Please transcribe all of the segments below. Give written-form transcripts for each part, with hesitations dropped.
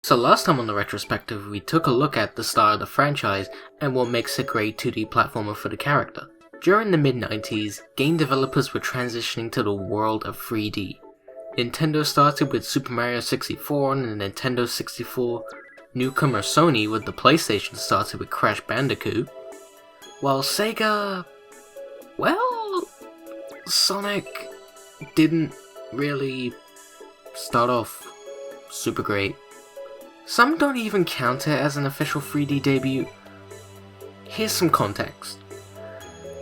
So last time on the retrospective, we took a look at the start of the franchise and what makes a great 2D platformer for the character. During the mid-90s, game developers were transitioning to the world of 3D. Nintendo started with Super Mario 64 on the Nintendo 64, newcomer Sony with the PlayStation started with Crash Bandicoot, while Sega, well, Sonic didn't really start off super great. Some don't even count it as an official 3D debut. Here's some context.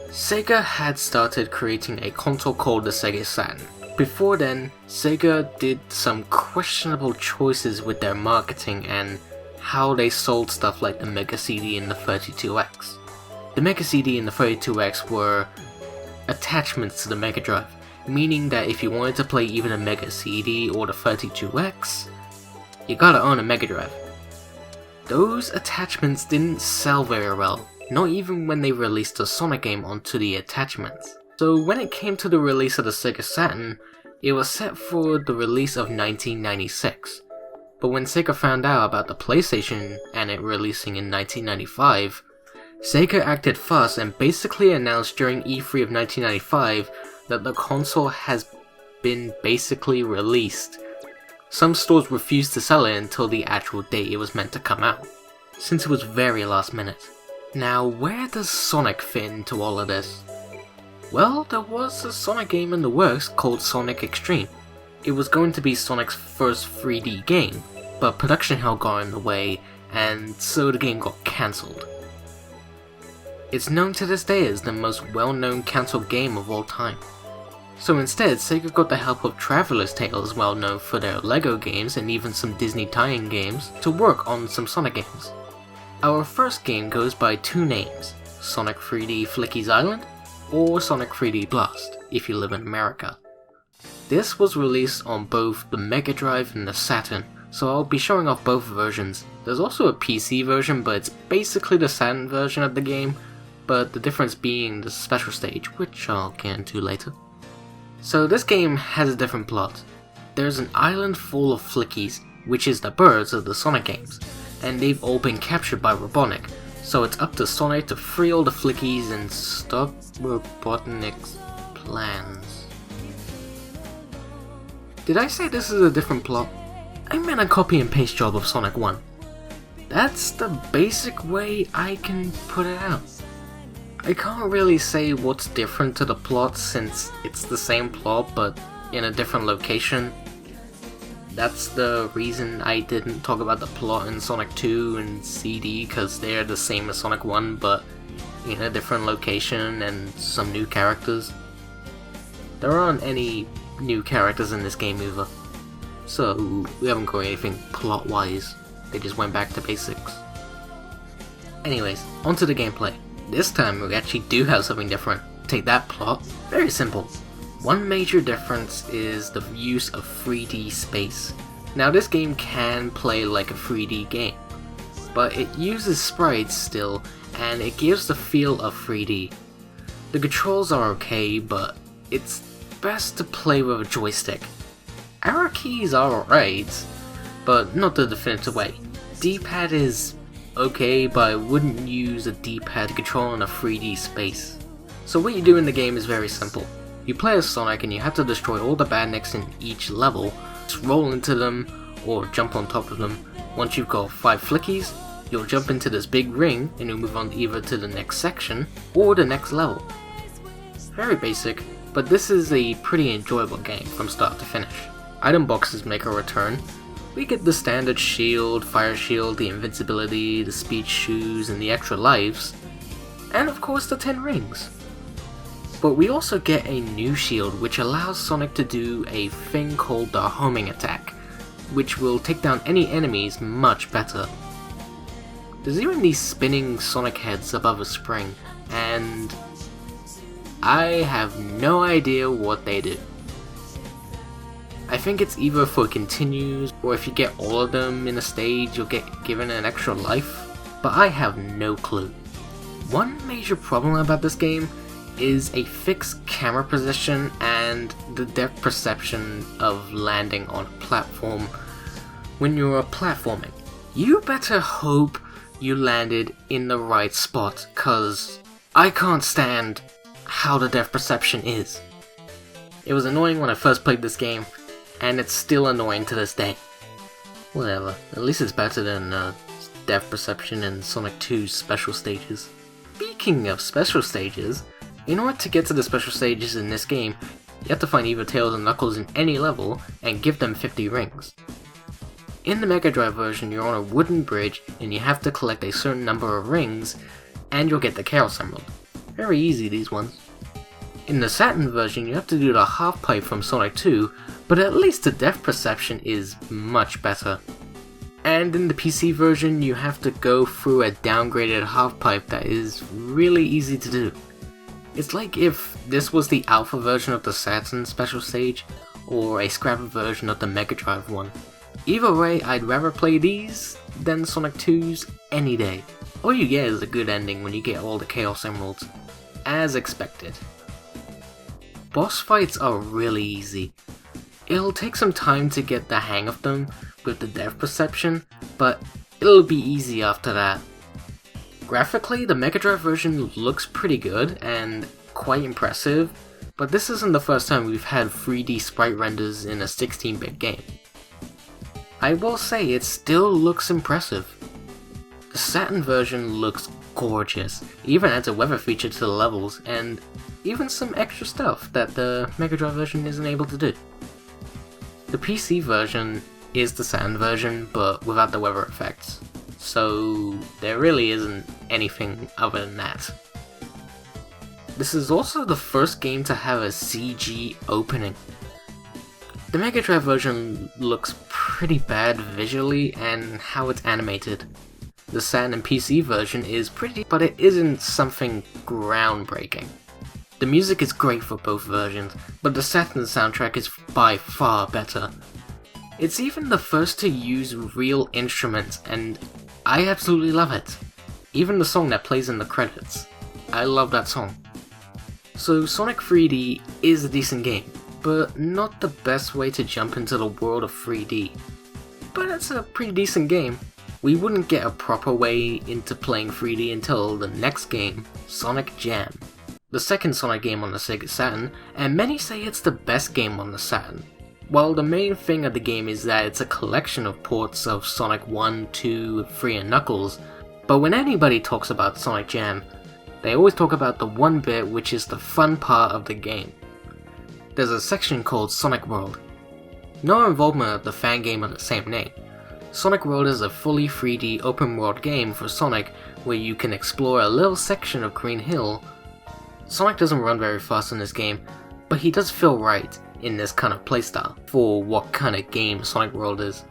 Sega had started creating a console called the Sega Saturn. Before then, Sega did some questionable choices with their marketing and how they sold stuff like the Mega CD and the 32X. The Mega CD and the 32X were attachments to the Mega Drive, meaning that if you wanted to play either the Mega CD or the 32X, you gotta own a Mega Drive. Those attachments didn't sell very well, not even when they released a Sonic game onto the attachments. So when it came to the release of the Sega Saturn, it was set for the release of 1996. But when Sega found out about the PlayStation and it releasing in 1995, Sega acted fast and basically announced during E3 of 1995 that the console has been basically released. Some stores refused to sell it until the actual date it was meant to come out, since it was very last minute. Now, where does Sonic fit into all of this? Well, there was a Sonic game in the works called Sonic Extreme. It was going to be Sonic's first 3D game, but production hell got in the way, and so the game got cancelled. It's known to this day as the most well-known cancelled game of all time. So instead, Sega got the help of Traveler's Tales, well known for their LEGO games and even some Disney tie-in games, to work on some Sonic games. Our first game goes by two names, Sonic 3D Flicky's Island, or Sonic 3D Blast, if you live in America. This was released on both the Mega Drive and the Saturn, so I'll be showing off both versions. There's also a PC version, but it's basically the Saturn version of the game, but the difference being the special stage, which I'll get into later. So this game has a different plot. There's an island full of Flickies, which is the birds of the Sonic games, and they've all been captured by Robotnik, so it's up to Sonic to free all the Flickies and stop Robotnik's plans. Did I say this is a different plot? I meant a copy and paste job of Sonic 1. That's the basic way I can put it out. I can't really say what's different to the plot since it's the same plot but in a different location. That's the reason I didn't talk about the plot in Sonic 2 and CD, because they're the same as Sonic 1 but in a different location and some new characters. There aren't any new characters in this game either, so we haven't got anything plot wise, they just went back to basics. Anyways, onto the gameplay. This time we actually do have something different. Take that plot. Very simple. One major difference is the use of 3D space. Now this game can play like a 3D game, but it uses sprites still, and it gives the feel of 3D. The controls are okay, but it's best to play with a joystick. Arrow keys are alright, but not the definitive way. D-pad is okay, but I wouldn't use a D-pad to control in a 3D space. So what you do in the game is very simple. You play as Sonic and you have to destroy all the badniks in each level, just roll into them or jump on top of them. Once you've got 5 Flickies, you'll jump into this big ring and you'll move on either to the next section or the next level. Very basic, but this is a pretty enjoyable game from start to finish. Item boxes make a return. We get the standard shield, fire shield, the invincibility, the speed shoes, and the extra lives, and of course the 10 rings. But we also get a new shield which allows Sonic to do a thing called the homing attack, which will take down any enemies much better. There's even these spinning Sonic heads above a spring, and I have no idea what they do. I think it's either for continues, or if you get all of them in a stage, you'll get given an extra life, but I have no clue. One major problem about this game is a fixed camera position and the depth perception of landing on a platform when you're platforming, you better hope you landed in the right spot, cause I can't stand how the depth perception is. It was annoying when I first played this game, and it's still annoying to this day. Whatever, at least it's better than depth perception in Sonic 2's special stages. Speaking of special stages, in order to get to the special stages in this game, you have to find either Tails and Knuckles in any level and give them 50 rings. In the Mega Drive version, you're on a wooden bridge and you have to collect a certain number of rings, and you'll get the Chaos Emerald. Very easy, these ones. In the Saturn version, you have to do the half pipe from Sonic 2, but at least the depth perception is much better. And in the PC version, you have to go through a downgraded half pipe that is really easy to do. It's like if this was the alpha version of the Saturn special stage, or a scrapped version of the Mega Drive one. Either way, I'd rather play these than Sonic 2's any day. All you get is a good ending when you get all the Chaos Emeralds, as expected. Boss fights are really easy. It'll take some time to get the hang of them with the depth perception, but it'll be easy after that. Graphically, the Mega Drive version looks pretty good and quite impressive, but this isn't the first time we've had 3D sprite renders in a 16-bit game. I will say it still looks impressive. The Saturn version looks gorgeous, even adds a weather feature to the levels, and even some extra stuff that the Mega Drive version isn't able to do. The PC version is the Saturn version, but without the weather effects, so there really isn't anything other than that. This is also the first game to have a CG opening. The Mega Drive version looks pretty bad visually and how it's animated. The Saturn and PC version is pretty, but it isn't something groundbreaking. The music is great for both versions, but the Saturn soundtrack is by far better. It's even the first to use real instruments, and I absolutely love it. Even the song that plays in the credits. I love that song. So Sonic 3D is a decent game, but not the best way to jump into the world of 3D. But it's a pretty decent game. We wouldn't get a proper way into playing 3D until the next game, Sonic Jam. The second Sonic game on the Sega Saturn, and many say it's the best game on the Saturn. While the main thing of the game is that it's a collection of ports of Sonic 1, 2, 3 and Knuckles, but when anybody talks about Sonic Jam, they always talk about the one bit which is the fun part of the game. There's a section called Sonic World. No involvement of the fan game of the same name. Sonic World is a fully 3D open world game for Sonic where you can explore a little section of Green Hill. Sonic doesn't run very fast in this game, but he does feel right in this kind of playstyle for what kind of game Sonic World is.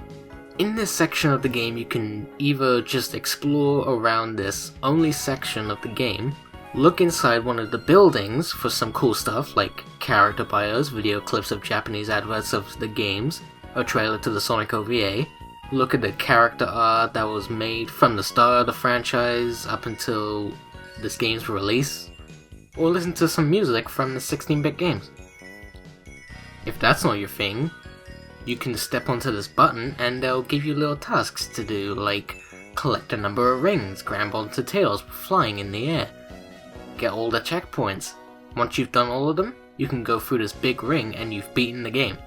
In this section of the game you can either just explore around this only section of the game, look inside one of the buildings for some cool stuff like character bios, video clips of Japanese adverts of the games, a trailer to the Sonic OVA, look at the character art that was made from the start of the franchise up until this game's release, or listen to some music from the 16-bit games. If that's not your thing, you can step onto this button and they'll give you little tasks to do, like collect a number of rings, grab onto Tails flying in the air, get all the checkpoints. Once you've done all of them, you can go through this big ring and you've beaten the game.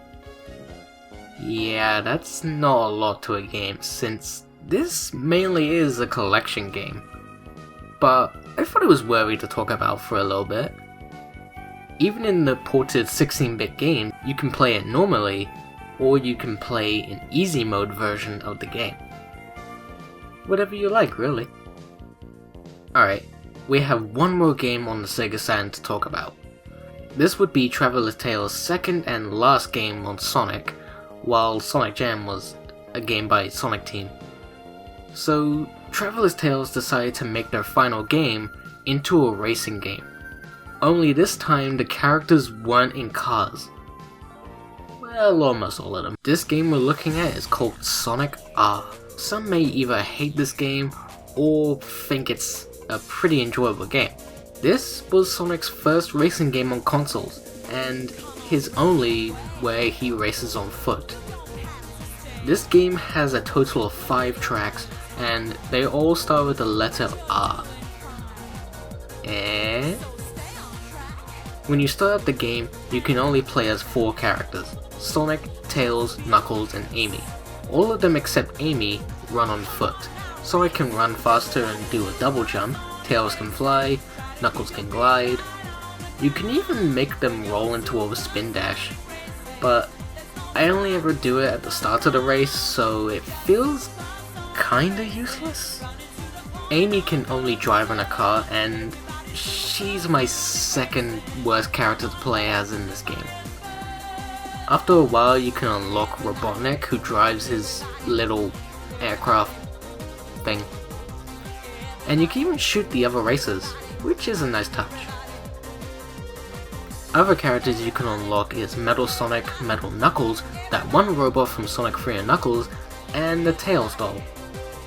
Yeah, that's not a lot to a game, since this mainly is a collection game. But I thought it was worthy to talk about for a little bit. Even in the ported 16-bit game, you can play it normally, or you can play an easy mode version of the game. Whatever you like, really. Alright, we have one more game on the Sega Saturn to talk about. This would be Traveler's Tales' second and last game on Sonic, while Sonic Jam was a game by Sonic Team. So, Traveler's Tales decided to make their final game into a racing game. Only this time the characters weren't in cars. Well, almost all of them. This game we're looking at is called Sonic R. Some may either hate this game or think it's a pretty enjoyable game. This was Sonic's first racing game on consoles, and his only where he races on foot. This game has a total of 5 tracks, and they all start with the letter R. When you start up the game, you can only play as 4 characters: Sonic, Tails, Knuckles, and Amy. All of them except Amy run on foot. Sonic can run faster and do a double jump, Tails can fly, Knuckles can glide. You can even make them roll into a spin dash, but I only ever do it at the start of the race, so it feels kinda useless. Amy can only drive in a car, and she's my second worst character to play as in this game. After a while you can unlock Robotnik, who drives his little aircraft thing. And you can even shoot the other racers, which is a nice touch. Other characters you can unlock is Metal Sonic, Metal Knuckles, that one robot from Sonic 3 and Knuckles, and the Tails doll.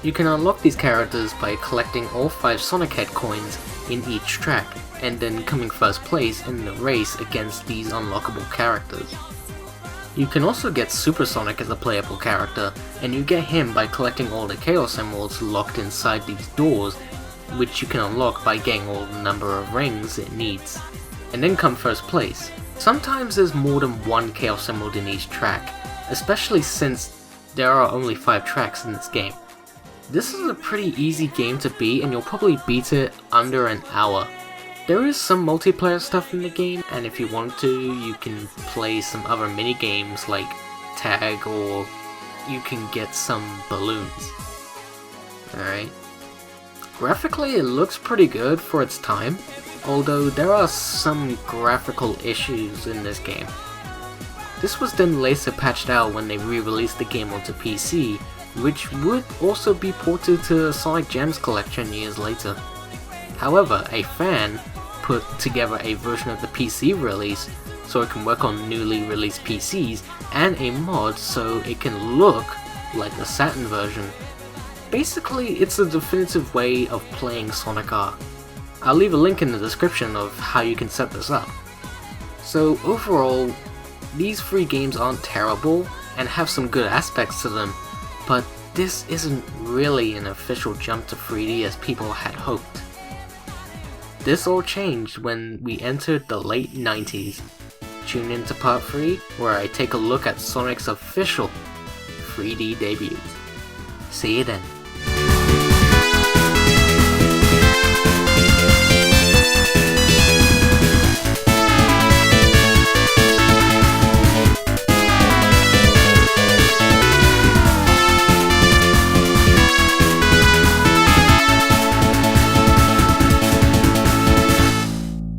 You can unlock these characters by collecting all 5 Sonic Head coins in each track, and then coming first place in the race against these unlockable characters. You can also get Super Sonic as a playable character, and you get him by collecting all the Chaos Emeralds locked inside these doors, which you can unlock by getting all the number of rings it needs, and then come first place. Sometimes there's more than one Chaos Emerald in each track, especially since there are only 5 tracks in this game. This is a pretty easy game to beat, and you'll probably beat it under an hour. There is some multiplayer stuff in the game, and if you want to, you can play some other mini games like tag, or you can get some balloons. Alright. Graphically it looks pretty good for its time, although there are some graphical issues in this game. This was then later patched out when they re-released the game onto PC, which would also be ported to Sonic Gems collection years later. However, a fan put together a version of the PC release so it can work on newly released PCs, and a mod so it can look like the Saturn version. Basically, it's a definitive way of playing Sonic R. I'll leave a link in the description of how you can set this up. So overall, these 3 games aren't terrible and have some good aspects to them, but this isn't really an official jump to 3D as people had hoped. This all changed when we entered the late 90s. Tune in to part 3, where I take a look at Sonic's official 3D debut. See you then.